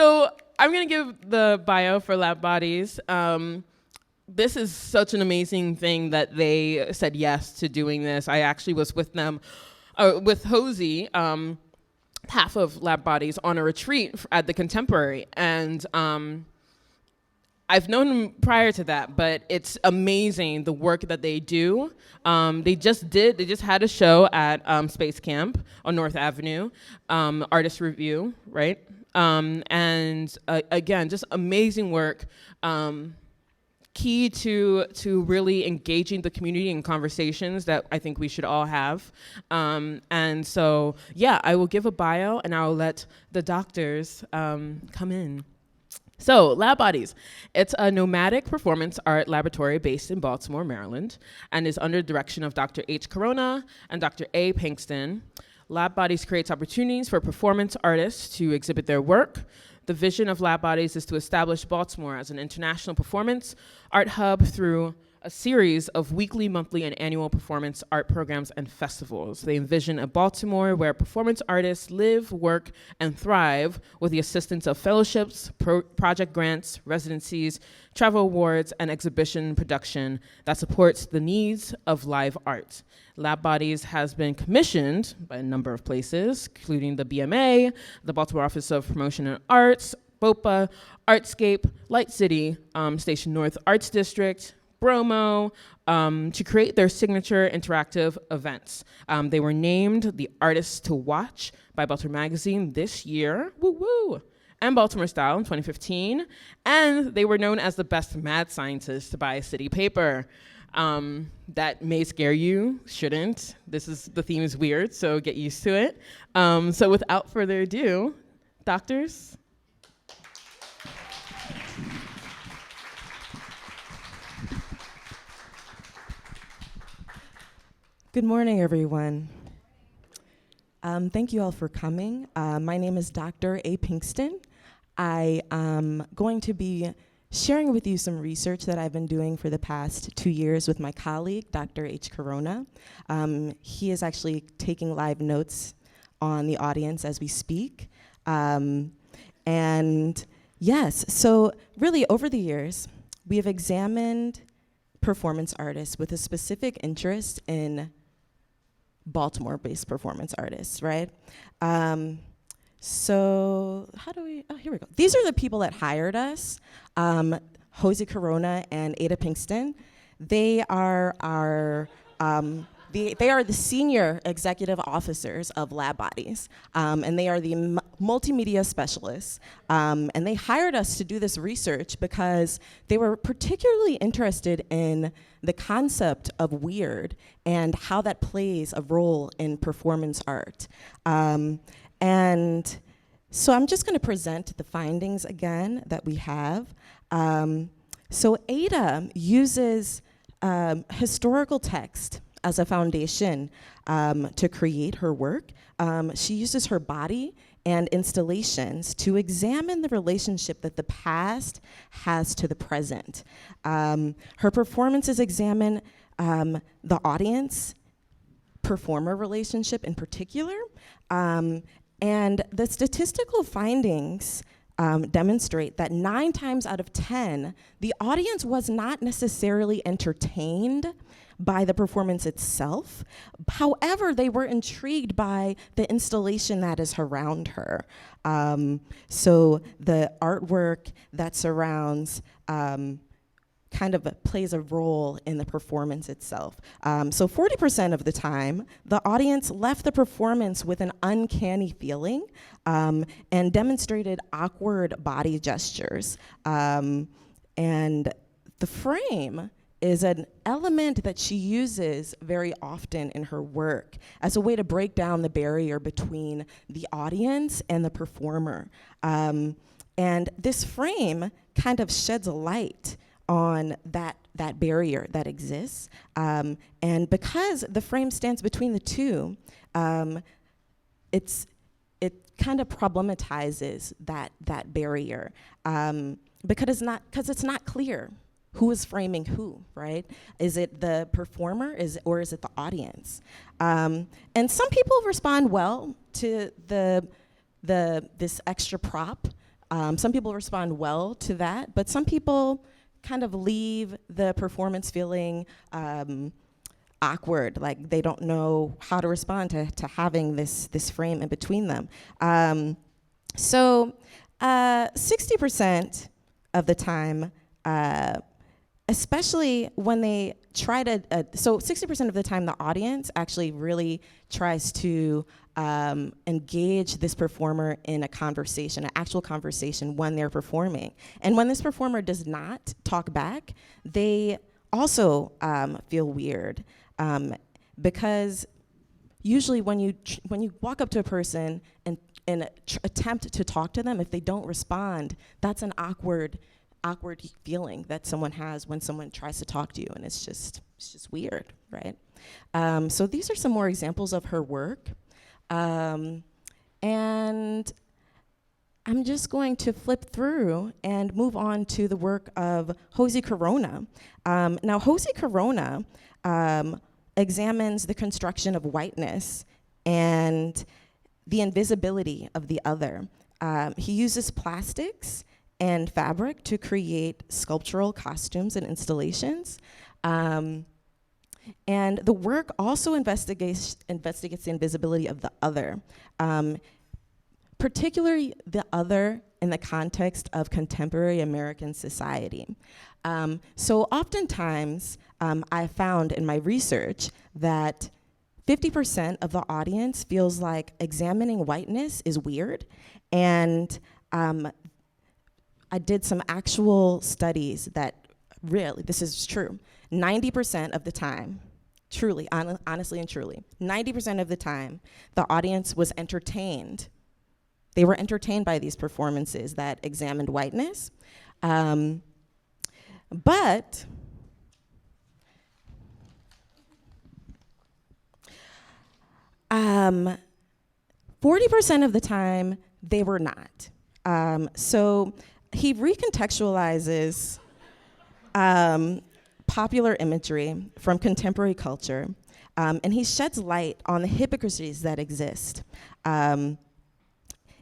So I'm going to give the bio for LABBODIES. This is such an amazing thing that they said yes to doing this. I actually was with them, with Hosey, half of LABBODIES, on a retreat at the Contemporary. And I've known them prior to that, but it's amazing the work that they do. They just had a show at Space Camp on North Avenue, Artist Review, right? And again, just amazing work. Key to really engaging the community in conversations that I think we should all have. And so, yeah, I will give a bio and I'll let the doctors come in. So, LABBODIES, it's a nomadic performance art laboratory based in Baltimore, Maryland, and is under the direction of Dr. H. Corona and Dr. A. Pinkston. LABBODIES creates opportunities for performance artists to exhibit their work. The vision of LABBODIES is to establish Baltimore as an international performance art hub through a series of weekly, monthly, and annual performance art programs and festivals. They envision a Baltimore where performance artists live, work, and thrive with the assistance of fellowships, project grants, residencies, travel awards, and exhibition production that supports the needs of live art. LABBODIES has been commissioned by a number of places, including the BMA, the Baltimore Office of Promotion and Arts, BOPA, Artscape, Light City, Station North Arts District, Bromo, to create their signature interactive events. They were named the Artists to Watch by Baltimore Magazine this year, woo woo, and Baltimore Style in 2015, and they were known as the best mad scientists by City Paper. That may scare you, shouldn't. The theme is weird, so get used to it. So without further ado, doctors. Good morning, everyone. Thank you all for coming. My name is Dr. A. Pinkston. I am going to be sharing with you some research that I've been doing for the past 2 years with my colleague, Dr. H. Corona. He is actually taking live notes on the audience as we speak. And yes, so really over the years, we have examined performance artists with a specific interest in Baltimore-based performance artists, right? So here we go. These are the people that hired us, Hosey Corona and Ada Pinkston. They are the senior executive officers of LABBODIES, and they are the multimedia specialists. And they hired us to do this research because they were particularly interested in the concept of weird and how that plays a role in performance art. And so I'm just going to present the findings again that we have. So Ada uses historical text as a foundation to create her work. She uses her body and installations to examine the relationship that the past has to the present. Her performances examine the audience-performer relationship in particular, and the statistical findings demonstrate that 9 times out of 10, the audience was not necessarily entertained by the performance itself. However, they were intrigued by the installation that is around her. So the artwork that surrounds kind of plays a role in the performance itself. So 40% of the time, the audience left the performance with an uncanny feeling and demonstrated awkward body gestures. And the frame is an element that she uses very often in her work as a way to break down the barrier between the audience and the performer. And this frame kind of sheds a light on that barrier that exists. And because the frame stands between the two, it kind of problematizes that barrier because it's not clear who is framing who, right? Is it the performer or is it the audience? And some people respond well to this extra prop Some people respond well to that, but some people kind of leave the performance feeling awkward, like they don't know how to respond to having this frame in between them. 60% of the time, especially when they try to, 60% of the time the audience actually really tries to engage this performer in a conversation, an actual conversation when they're performing. And when this performer does not talk back, they also feel weird. Because usually when you walk up to a person and attempt to talk to them, if they don't respond, that's an awkward feeling that someone has when someone tries to talk to you, and it's just weird, right? So these are some more examples of her work. And I'm just going to flip through and move on to the work of Josie Corona. Now, Josie Corona examines the construction of whiteness and the invisibility of the other. He uses plastics and fabric to create sculptural costumes and installations. And the work also investigates the invisibility of the other, particularly the other in the context of contemporary American society. So oftentimes, I found in my research that 50% of the audience feels like examining whiteness is weird, and I did some actual studies that really, this is true, 90% of the time, truly, honestly and truly, 90% of the time, the audience was entertained. They were entertained by these performances that examined whiteness. But 40% of the time, they were not. So he recontextualizes popular imagery from contemporary culture, and he sheds light on the hypocrisies that exist in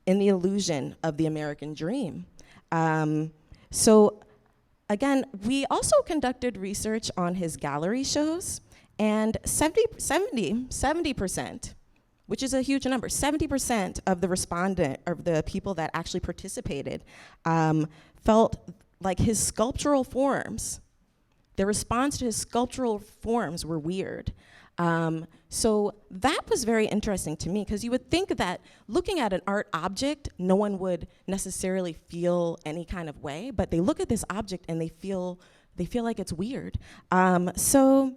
the illusion of the American dream. So again, we also conducted research on his gallery shows, and 70%, which is a huge number, 70% of the people that actually participated felt like his sculptural forms, their response to his sculptural forms were weird. So that was very interesting to me, because you would think that looking at an art object, no one would necessarily feel any kind of way, but they look at this object and they feel like it's weird. So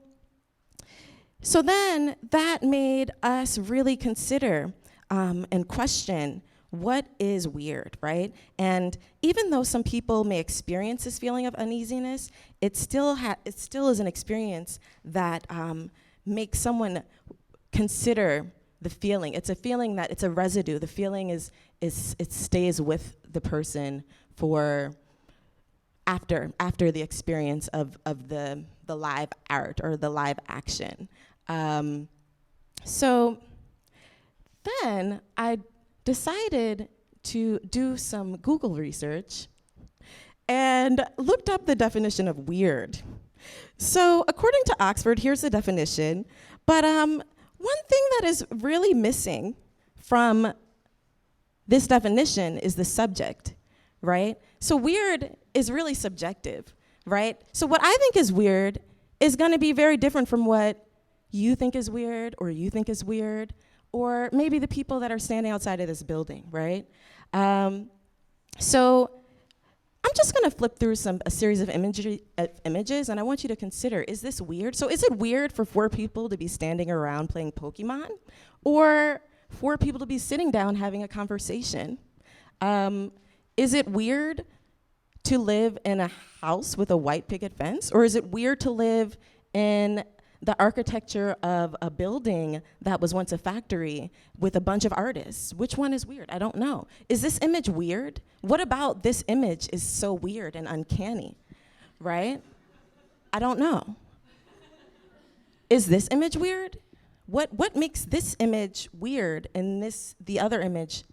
then that made us really consider and question what is weird, right? And even though some people may experience this feeling of uneasiness, it still is an experience that makes someone consider the feeling. It's a feeling that it's a residue. The feeling it stays with the person for after the experience of the live art or the live action. So then I decided to do some Google research and looked up the definition of weird. So according to Oxford, here's the definition, but one thing that is really missing from this definition is the subject, right? So weird is really subjective, right? So what I think is weird is gonna be very different from what you think is weird, or you think is weird, or maybe the people that are standing outside of this building, right? So I'm just gonna flip through a series of images, and I want you to consider, is this weird? So is it weird for 4 people to be standing around playing Pokemon, or 4 people to be sitting down having a conversation? Is it weird to live in a house with a white picket fence, or is it weird to live in the architecture of a building that was once a factory with a bunch of artists? Which one is weird? I don't know. Is this image weird? What about this image is so weird and uncanny, right? I don't know. Is this image weird? What makes this image weird and the other image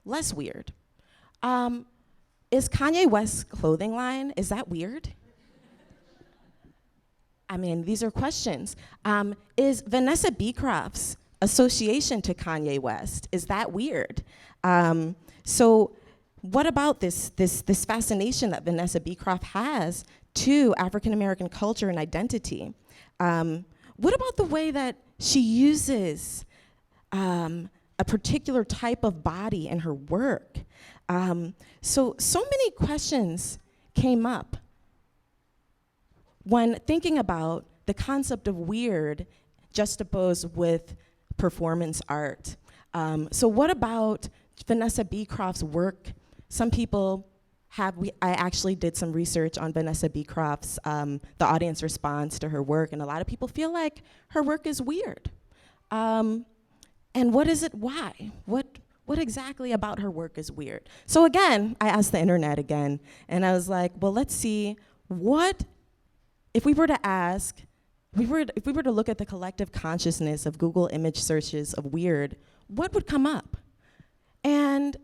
less weird? Is Kanye West's clothing line, is that weird? I mean, these are questions. Is Vanessa Beecroft's association to Kanye West, is that weird? So what about this fascination that Vanessa Beecroft has to African American culture and identity? What about the way that she uses a particular type of body in her work? So many questions came up when thinking about the concept of weird juxtaposed with performance art. So what about Vanessa Beecroft's work? Some people I actually did some research on Vanessa Beecroft's, the audience response to her work, and a lot of people feel like her work is weird. And what is it, why? What exactly about her work is weird? So again, I asked the internet again, and I was like, well, let's see, if we were to look at the collective consciousness of Google image searches of weird, what would come up? And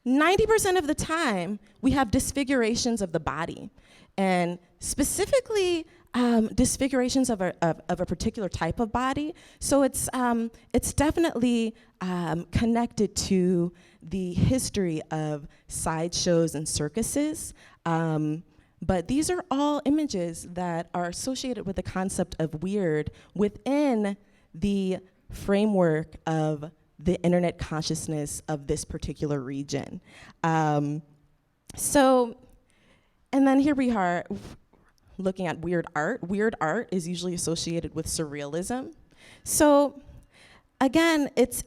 90% of the time, we have disfigurations of the body, and specifically disfigurations of a particular type of body. So it's definitely connected to the history of sideshows and circuses. But these are all images that are associated with the concept of weird within the framework of the internet consciousness of this particular region. And then here we are looking at weird art. Weird art is usually associated with surrealism. So again, it's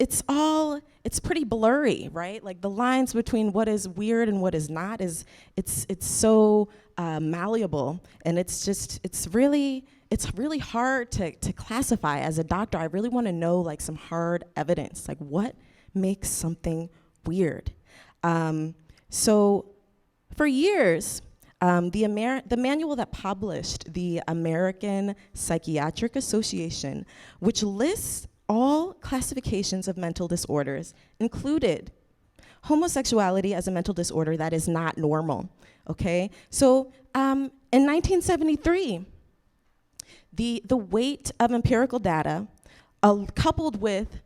pretty blurry, right? Like the lines between what is weird and what is not it's so malleable, and it's really hard to classify. As a doctor, I really want to know like some hard evidence, like what makes something weird. So for years, the manual that published the American Psychiatric Association, which lists all classifications of mental disorders, included homosexuality as a mental disorder that is not normal, okay? So in 1973, the weight of empirical data coupled with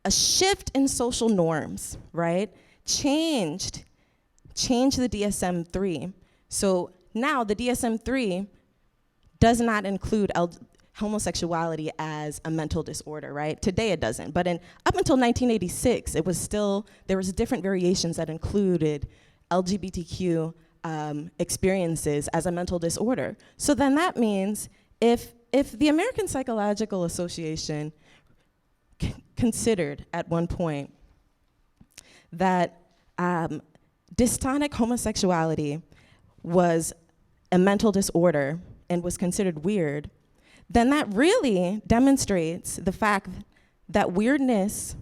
a shift in social norms, right, changed the DSM-3. So now the DSM-3 does not include homosexuality as a mental disorder, right? Today it doesn't, but up until 1986, there was different variations that included LGBTQ experiences as a mental disorder. So then that means if the American Psychological Association considered at one point that dystonic homosexuality was a mental disorder and was considered weird, then that really demonstrates the fact that weirdness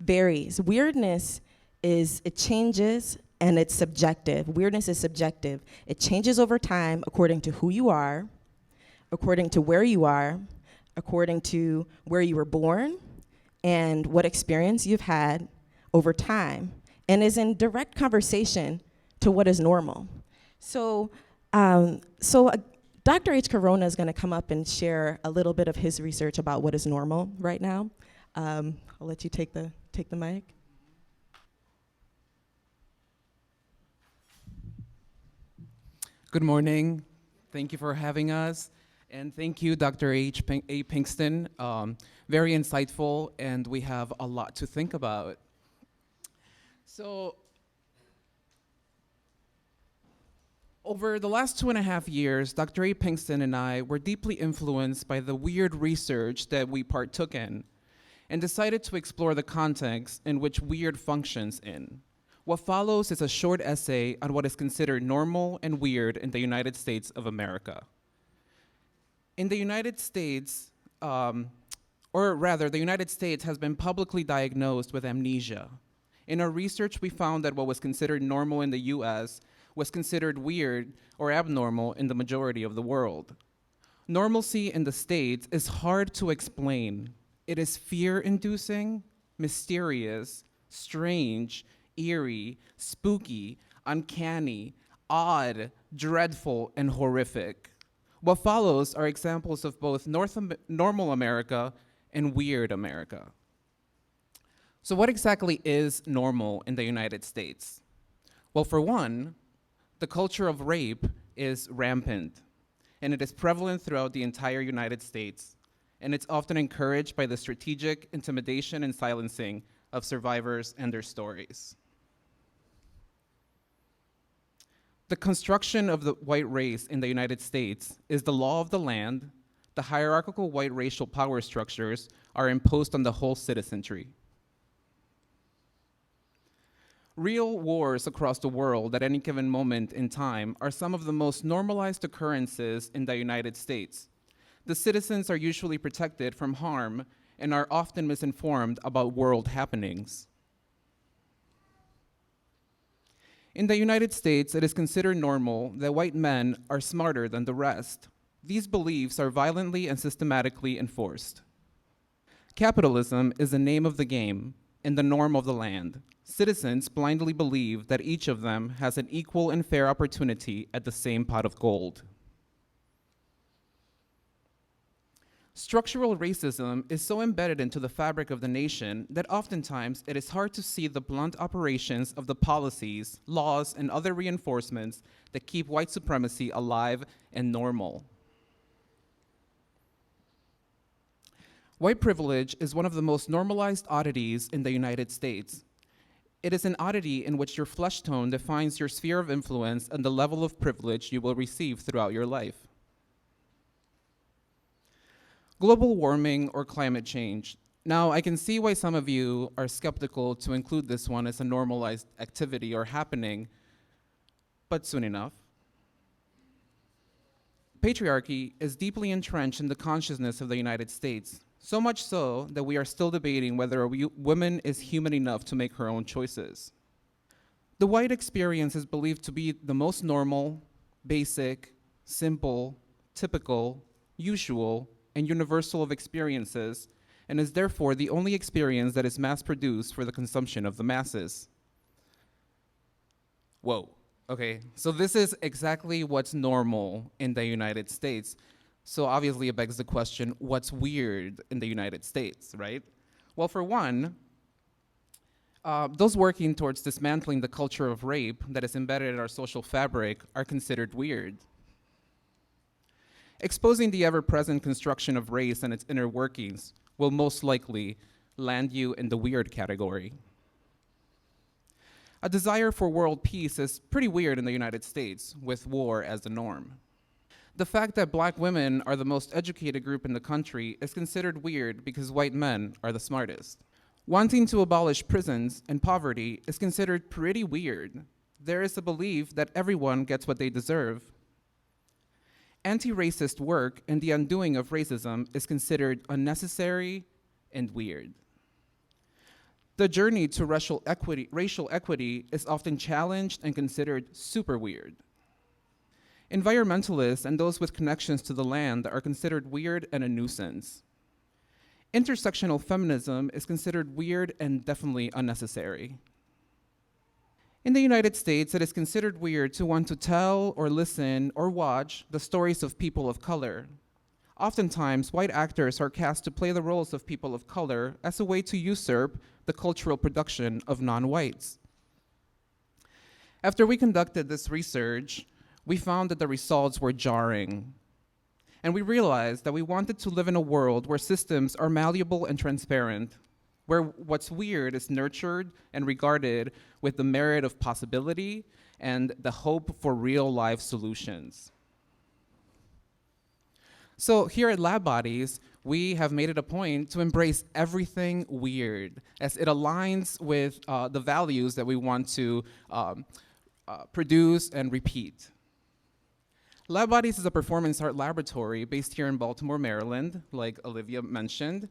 varies. Weirdness it changes and it's subjective. Weirdness is subjective. It changes over time according to who you are, according to where you are, according to where you were born, and what experience you've had over time, and is in direct conversation to what is normal. So Dr. H. Corona is going to come up and share a little bit of his research about what is normal right now. I'll let you take the mic. Good morning. Thank you for having us. And thank you, Dr. A. Pinkston. Very insightful, and we have a lot to think about. So, over the last 2.5 years, Dr. A. Pinkston and I were deeply influenced by the weird research that we partook in, and decided to explore the context in which weird functions in. What follows is a short essay on what is considered normal and weird in the United States of America. In the United States, or rather, the United States has been publicly diagnosed with amnesia. In our research, we found that what was considered normal in the US was considered weird or abnormal in the majority of the world. Normalcy in the States is hard to explain. It is fear-inducing, mysterious, strange, eerie, spooky, uncanny, odd, dreadful, and horrific. What follows are examples of both normal America and weird America. So what exactly is normal in the United States? Well, for one, the culture of rape is rampant, and it is prevalent throughout the entire United States, and it's often encouraged by the strategic intimidation and silencing of survivors and their stories. The construction of the white race in the United States is the law of the land. The hierarchical white racial power structures are imposed on the whole citizenry. Real wars across the world at any given moment in time are some of the most normalized occurrences in the United States. The citizens are usually protected from harm and are often misinformed about world happenings. In the United States, it is considered normal that white men are smarter than the rest. These beliefs are violently and systematically enforced. Capitalism is the name of the game and the norm of the land. Citizens blindly believe that each of them has an equal and fair opportunity at the same pot of gold. Structural racism is so embedded into the fabric of the nation that oftentimes it is hard to see the blunt operations of the policies, laws, and other reinforcements that keep white supremacy alive and normal. White privilege is one of the most normalized oddities in the United States. It is an oddity in which your flesh tone defines your sphere of influence and the level of privilege you will receive throughout your life. Global warming or climate change. Now, I can see why some of you are skeptical to include this one as a normalized activity or happening, but soon enough. Patriarchy is deeply entrenched in the consciousness of the United States, so much so that we are still debating whether a woman is human enough to make her own choices. The white experience is believed to be the most normal, basic, simple, typical, usual, and universal of experiences, and is therefore the only experience that is mass-produced for the consumption of the masses. Whoa, okay, so this is exactly what's normal in the United States. So obviously it begs the question, what's weird in the United States, right? Well, for one, those working towards dismantling the culture of rape that is embedded in our social fabric are considered weird. Exposing the ever-present construction of race and its inner workings will most likely land you in the weird category. A desire for world peace is pretty weird in the United States, with war as the norm. The fact that black women are the most educated group in the country is considered weird because white men are the smartest. Wanting to abolish prisons and poverty is considered pretty weird. There is a belief that everyone gets what they deserve. Anti-racist work and the undoing of racism is considered unnecessary and weird. The journey to racial equity is often challenged and considered super weird. Environmentalists and those with connections to the land are considered weird and a nuisance. Intersectional feminism is considered weird and definitely unnecessary. In the United States, it is considered weird to want to tell or listen or watch the stories of people of color. Oftentimes, white actors are cast to play the roles of people of color as a way to usurp the cultural production of non-whites. After we conducted this research, we found that the results were jarring. And we realized that we wanted to live in a world where systems are malleable and transparent, where what's weird is nurtured and regarded with the merit of possibility and the hope for real-life solutions. So here at LABBODIES, we have made it a point to embrace everything weird, as it aligns with the values that we want to produce and repeat. LABBODIES is a performance art laboratory based here in Baltimore, Maryland, like Olivia mentioned.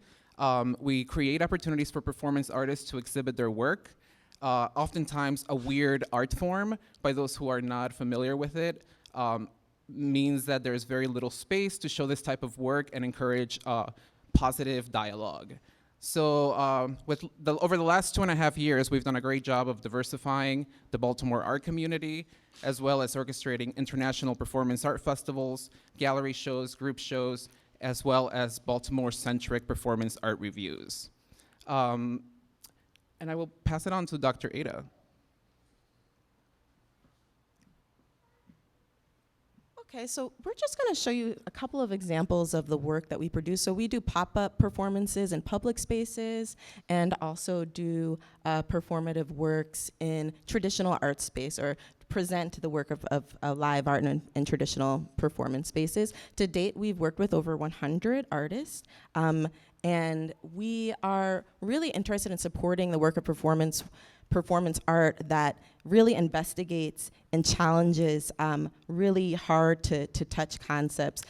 We create opportunities for performance artists to exhibit their work, oftentimes a weird art form. By those who are not familiar with it, means that there's very little space to show this type of work and encourage positive dialogue. So over the last 2.5 years, we've done a great job of diversifying the Baltimore art community, as well as orchestrating international performance art festivals, gallery shows, group shows, as well as Baltimore-centric performance art reviews. And I will pass it on to Dr. Ada. Okay, so we're just going to show you a couple of examples of the work that we produce. So we do pop-up performances in public spaces and also do performative works in traditional art space, or present the work of live art in traditional performance spaces. To date, we've worked with over 100 artists, and we are really interested in supporting the work of performance art that really investigates and challenges really hard to touch concepts,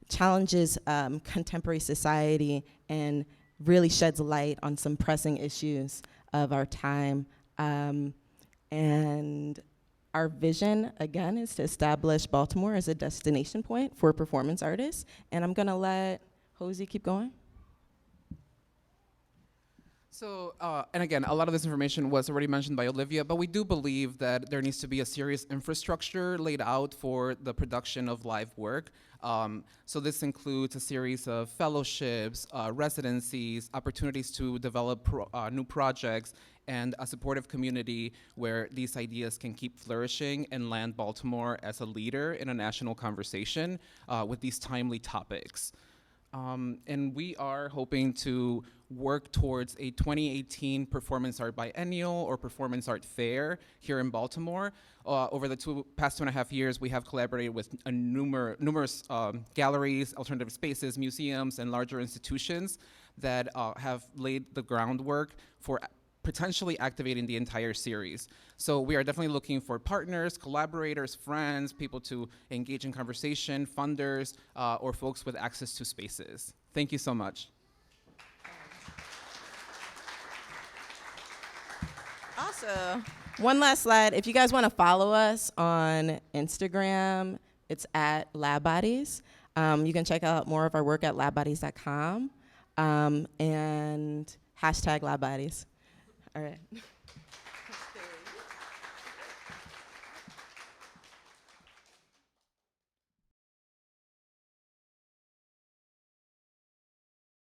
challenges contemporary society, and really sheds light on some pressing issues of our time. And our vision, again, is to establish Baltimore as a destination point for performance artists. And I'm gonna let Josie keep going. So, and again, a lot of this information was already mentioned by Olivia, but we do believe that there needs to be a serious infrastructure laid out for the production of live work. So this includes a series of fellowships, residencies, opportunities to develop new projects, and a supportive community where these ideas can keep flourishing and land Baltimore as a leader in a national conversation with these timely topics. And we are hoping to work towards a 2018 Performance Art Biennial or Performance Art Fair here in Baltimore. Over the past 2.5 years, we have collaborated with numerous galleries, alternative spaces, museums, and larger institutions that have laid the groundwork for potentially activating the entire series. So we are definitely looking for partners, collaborators, friends, people to engage in conversation, funders, or folks with access to spaces. Thank you so much. Awesome. One last slide. If you guys want to follow us on Instagram, it's at LABBODIES. You can check out more of our work at labbodies.com and #LABBODIES. All right.